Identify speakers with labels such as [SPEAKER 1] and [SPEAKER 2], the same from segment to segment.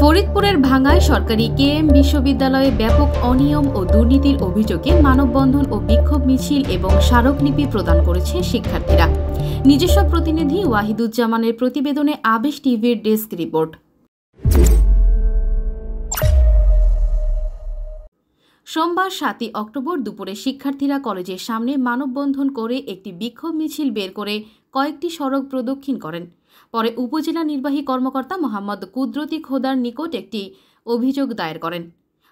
[SPEAKER 1] ফরিদপুরের ভাঙ্গায় সরকারি কেএম বিশ্ববিদ্যালয়ে ব্যাপক অনিয়ম ও দুর্নীতির অভিযোগে মানববন্ধন ও বিক্ষোভ মিছিল এবং স্মারকলিপি প্রদান করেছে শিক্ষার্থীরা। নিজস্ব প্রতিনিধি ওয়াহিদুজ্জামানের প্রতিবেদনে আবেশ টিভির ডেস্ক রিপোর্ট। সোমবার 7 অক্টোবর দুপুরে শিক্ষার্থীরা কলেজের সামনে মানববন্ধন করে একটি বিক্ষোভ মিছিল বের করে কয়েকটি সড়ক প্রদক্ষিণ করেন। পরে উপজেলা নির্বাহী কর্মকর্তা মোহাম্মদ কুদরতি খোদার নিকট একটি অভিযোগ দায়ের করেন।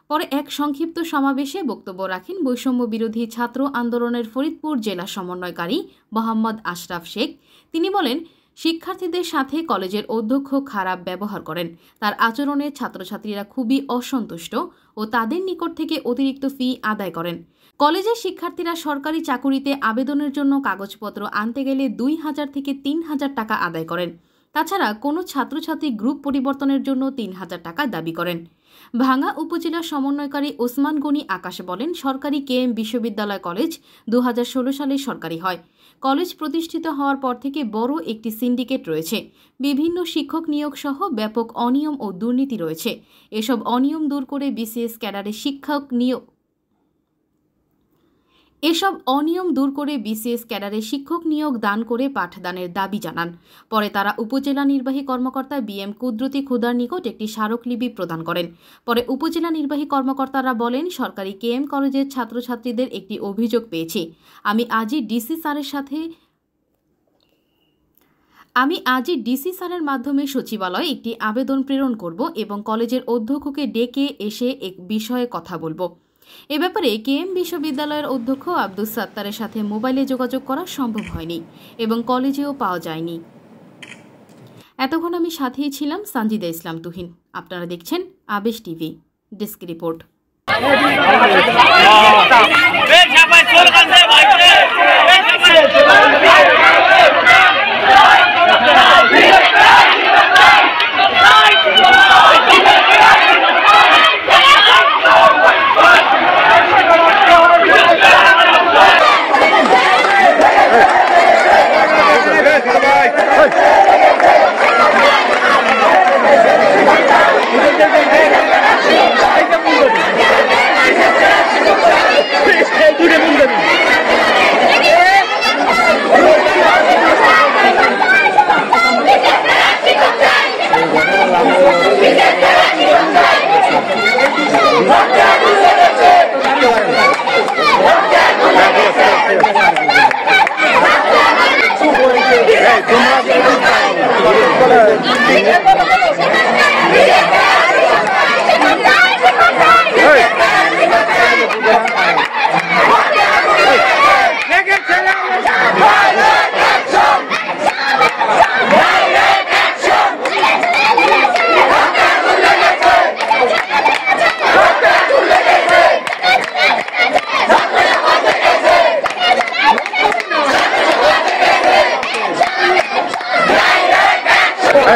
[SPEAKER 1] পরে এক সংক্ষিপ্ত সমাবেশে বক্তব্য রাখেন বৈষম্য বিরোধী ছাত্র আন্দোলনের ফরিদপুর জেলা সমন্বয়কারী মোহাম্মদ আশরাফ শেখ। তিনি বলেন, শিক্ষার্থীদের সাথে কলেজের অধ্যক্ষ খারাপ ব্যবহার করেন। তার আচরণে ছাত্রছাত্রীরা খুবই অসন্তুষ্ট ও তাদের নিকট থেকে অতিরিক্ত ফি আদায় করেন। কলেজের শিক্ষার্থীরা সরকারি চাকুরিতে আবেদনের জন্য কাগজপত্র আনতে গেলে 2,000 থেকে 3,000 টাকা আদায় করেন। তাছাড়া কোনো ছাত্রছাত্রী গ্রুপ পরিবর্তনের জন্য 3,000 টাকা দাবি করেন। ভাঙ্গা উপজেলা সমন্বয়কারী ওসমান গনি আকাশ বলেন, সরকারি কেএম বিশ্ববিদ্যালয় কলেজ 2016 সালে সরকারি হয়। কলেজ প্রতিষ্ঠিত হওয়ার পর থেকে বড় একটি সিন্ডিকেট রয়েছে। বিভিন্ন শিক্ষক নিয়োগ সহ ব্যাপক অনিয়ম ও দুর্নীতি রয়েছে। এসব অনিয়ম দূর করে বিসিএস ক্যাডারে শিক্ষক নিয়োগ দান করে পাঠদানের দাবি জানান। পরে তারা উপজেলা নির্বাহী কর্মকর্তা বিএম কুদরতি খোদার নিকট একটি স্মারকলিপি প্রদান করেন। পরে উপজেলা নির্বাহী কর্মকর্তারা বলেন, সরকারি কেএম কলেজের ছাত্রছাত্রীদের একটি অভিযোগ পেয়েছি। আমি আজই ডিসি স্যারের মাধ্যমে সচিবালয়ে একটি আবেদন প্রেরণ করব এবং কলেজের অধ্যক্ষকে ডেকে এসে এক বিষয়ে কথা বলব। এ ব্যাপারে কেএম বিশ্ববিদ্যালয়ের অধ্যক্ষ আব্দুস সাত্তারের সাথে মোবাইলে যোগাযোগ করা সম্ভব হয়নি এবং কলেজেও পাওয়া যায়নি। এতক্ষণ আমি সাথেই ছিলাম সানজিদা ইসলাম তুহিন। আপনারা দেখছেন আবেশ টিভি। Desk report.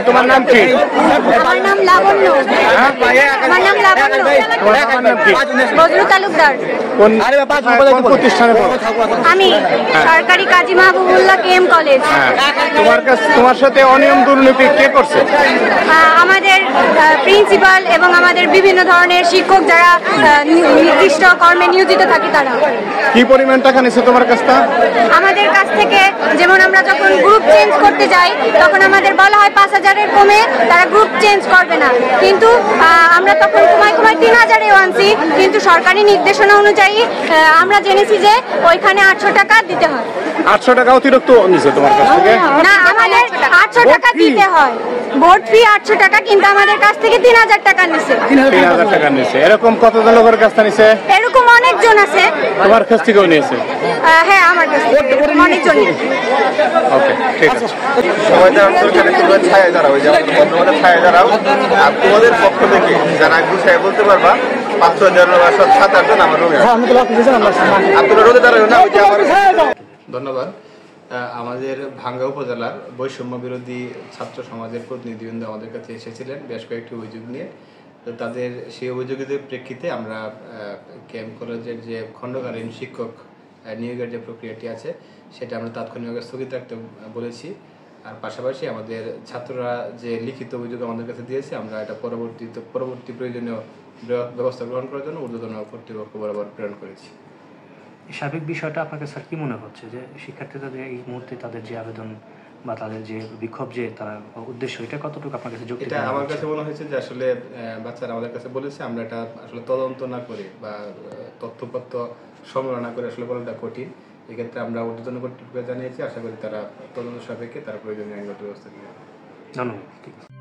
[SPEAKER 2] তোমার নাম কি?
[SPEAKER 3] আমার নাম লাবণ্য। আমার নাম লাবণ্য। বজলু তালুকদার।
[SPEAKER 2] কোন প্রতিষ্ঠানে পড়ো?
[SPEAKER 3] আমি সরকারি কাজী মাহবুবুল্লাহ কেএম কলেজ।
[SPEAKER 2] তোমার সাথে অনিয়ম দুর্নীতি কে করছে?
[SPEAKER 3] আমাদের প্রিন্সিপাল এবং আমাদের বিভিন্ন ধরনের শিক্ষক যারা নির্দিষ্ট কর্মে নিয়োজিত থাকে তারা।
[SPEAKER 2] কি পরিমাণ টাকা নিছে তোমার কাছ থেকে?
[SPEAKER 3] আমাদের কাছ থেকে যেমন আমরা যখন গ্রুপ চেঞ্জ করতে যাই তখন আমাদের বলা হয় 5,000-এর কমে তারা গ্রুপ চেঞ্জ করবে না, কিন্তু আমরা তখন কমায় 3,000-এও আনছি। কিন্তু সরকারি নির্দেশনা অনুযায়ী আমরা জেনেছি যে ওইখানে 800 টাকা দিতে হয়।
[SPEAKER 2] 800 টাকা অতিরিক্ত নিছে তোমার কাছ থেকে?
[SPEAKER 3] না, আমাদের 800 টাকা দিতে হয়। বোর্ড ফি 800 টাকা, কিন্তু আমাদের কাছ থেকে 3,000 টাকা নিছে।
[SPEAKER 2] 3,000 টাকা নিছে। এরকম কতজন লোকের কাছ থেকে নিছে?
[SPEAKER 3] এরকম অনেকজন আছে।
[SPEAKER 2] তোমার কাছ থেকেও নিয়েছে?
[SPEAKER 3] হ্যাঁ, আমার কাছ থেকে অনেকজন।
[SPEAKER 2] ওকে, ঠিক আছে।
[SPEAKER 4] সবাই সরকারি তোমরা ছায়া দাঁড়াও, যে আমাদের বর্তমানে ছায়া দাঁড়াও। আর তোমাদের পক্ষ থেকে যারা গুছায় বলতে পারবা 5,000 বা 7-8 জন আমার রুমে আপনারা রোদে দাঁড়াও না।
[SPEAKER 5] ধন্যবাদ। আমাদের ভাঙ্গা উপজেলার বৈষম্য বিরোধী ছাত্র সমাজের প্রতিনিধিবৃন্দ আমাদের কাছে এসেছিলেন বেশ কয়েকটি অভিযোগ নিয়ে। তো তাদের সেই অভিযোগের প্রেক্ষিতে আমরা কেএম কলেজের যে খণ্ডকালীন শিক্ষক নিয়োগের যে প্রক্রিয়াটি আছে সেটা আমরা তাৎক্ষণিকভাবে স্থগিত রাখতে বলেছি। আর পাশাপাশি আমাদের ছাত্ররা যে লিখিত অভিযোগ আমাদের কাছে দিয়েছে, আমরা এটা পরবর্তী প্রয়োজনীয় ব্যবস্থা গ্রহণ করার জন্য ঊর্ধ্বতন কর্তৃপক্ষ বরাবর প্রেরণ করেছি।
[SPEAKER 6] সার্বিক বিষয়টা আপনাকে স্যার কি মনে হচ্ছে যে শিক্ষার্থীদের এই মুহূর্তে তাদের যে আবেদন বা তাদের যে বিক্ষোভ যে তারা উদ্দেশ্য, এটা কতটুকু আপনার কাছে যৌক্তিক?
[SPEAKER 5] এটা আমার কাছে মনে হয়েছে যে আসলে বাচ্চারা আমাদের কাছে বলেছে, আমরা এটা আসলে তদন্ত না করে বা তথ্যপত্র সংগ্রহ না করে আসলে বলাটা কঠিন। এক্ষেত্রে আমরা ঊর্ধ্বতন কর্তৃপক্ষকে জানিয়েছি, আশা করি তারা তদন্ত সাপেক্ষে তারা প্রয়োজনীয় আইনগত ব্যবস্থা নেবে।
[SPEAKER 6] ধন্যবাদ।